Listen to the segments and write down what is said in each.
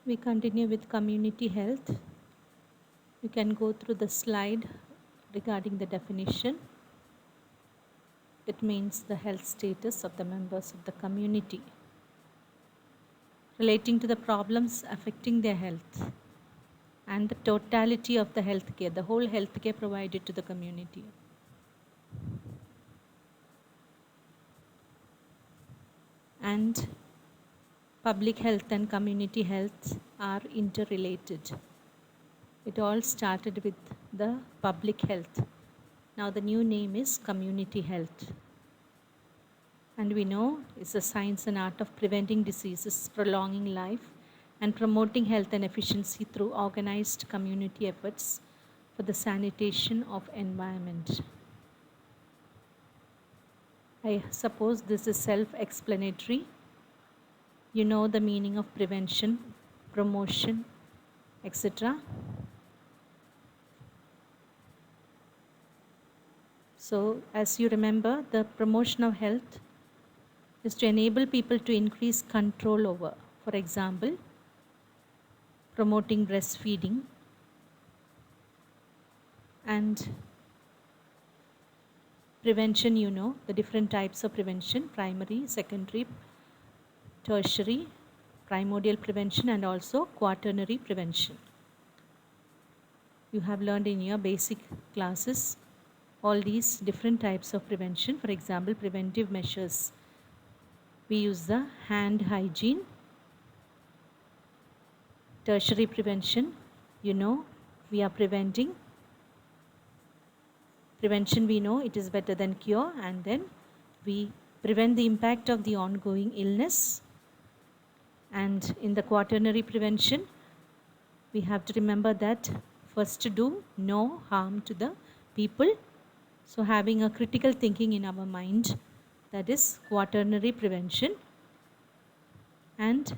We continue with community health. You can go through the slide regarding the definition. It means the health status of the members of the community relating to the problems affecting their health and the totality of the healthcare, the whole healthcare provided to the community. And public health and community health are interrelated. It all started with the public health. Now the new name is community health. And we know it's the science and art of preventing diseases, prolonging life, and promoting health and efficiency through organized community efforts for the sanitation of environment. I suppose this is self-explanatory. You know the meaning of prevention, promotion, etc. So, as you remember, the promotion of health is to enable people to increase control over, for example, promoting breastfeeding and prevention. You know the different types of prevention: primary, secondary, tertiary, primordial prevention, and also quaternary prevention. You have learned in your basic classes all these different types of prevention. For example, preventive measures. We use the hand hygiene. Tertiary prevention, you know, we are preventing. Prevention, we know it is better than cure, and then we prevent the impact of the ongoing illness. And in the quaternary prevention, we have to remember that first to do no harm to the people. So having a critical thinking in our mind, that is quaternary prevention. And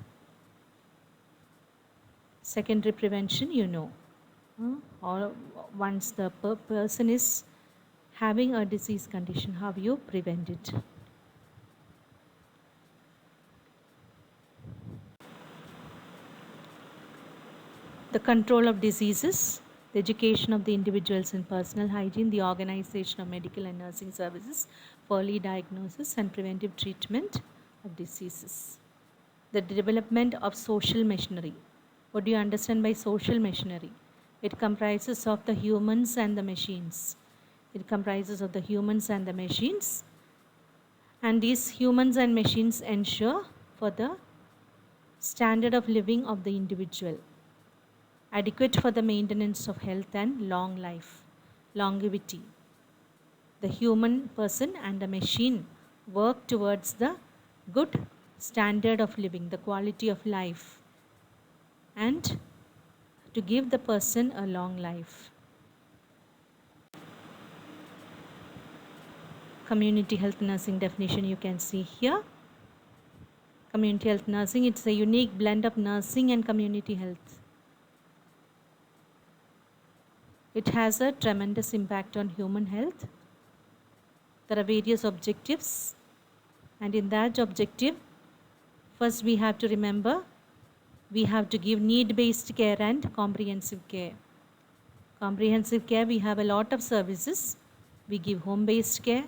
secondary prevention, you know, or once the person is having a disease condition, how you prevent it. The control of diseases, the education of the individuals in personal hygiene, the organization of medical and nursing services for early diagnosis and preventive treatment of diseases. The development of social machinery. What do you understand by social machinery? It comprises of the humans and the machines. It comprises of the humans and the machines. And these humans and machines ensure for the standard of living of the individual, adequate for the maintenance of health and long life, longevity. The human person and the machine work towards the good standard of living, the quality of life, and to give the person a long life. Community health nursing definition you can see here. Community health nursing, it's a unique blend of nursing and community health. It has a tremendous impact on human health. There are various objectives, and in that objective, first we have to remember we have to give need-based care and comprehensive care. Comprehensive care, we have a lot of services. We give home-based care,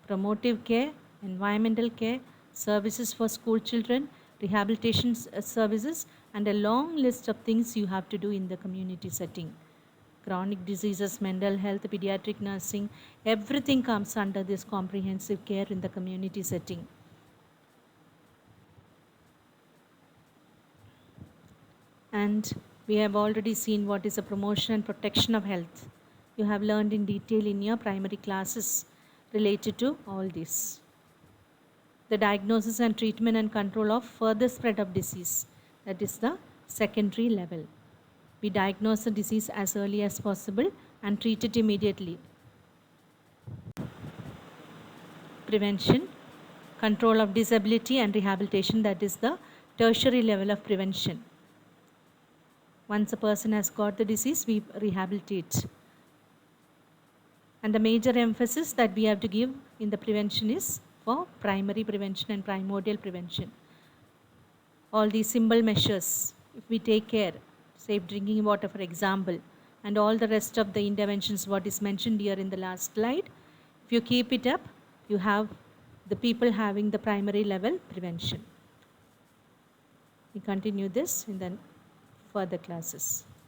promotive care, environmental care, services for school children, rehabilitation services, and a long list of things you have to do in the community setting. Chronic diseases, mental health, pediatric nursing, everything comes under this comprehensive care in the community setting. And we have already seen what is the promotion and protection of health. You have learned in detail in your primary classes related to all this. The diagnosis and treatment and control of further spread of disease, that is the secondary level. We diagnose the disease as early as possible and treat it immediately. Prevention, control of disability and rehabilitation, that is the tertiary level of prevention. Once a person has got the disease, we rehabilitate. And the major emphasis that we have to give in the prevention is for primary prevention and primordial prevention. All these simple measures if we take care, safe drinking water for example, and all the rest of the interventions what is mentioned here in the last slide, if you keep it up, you have the people having the primary level prevention. We continue this in the further classes.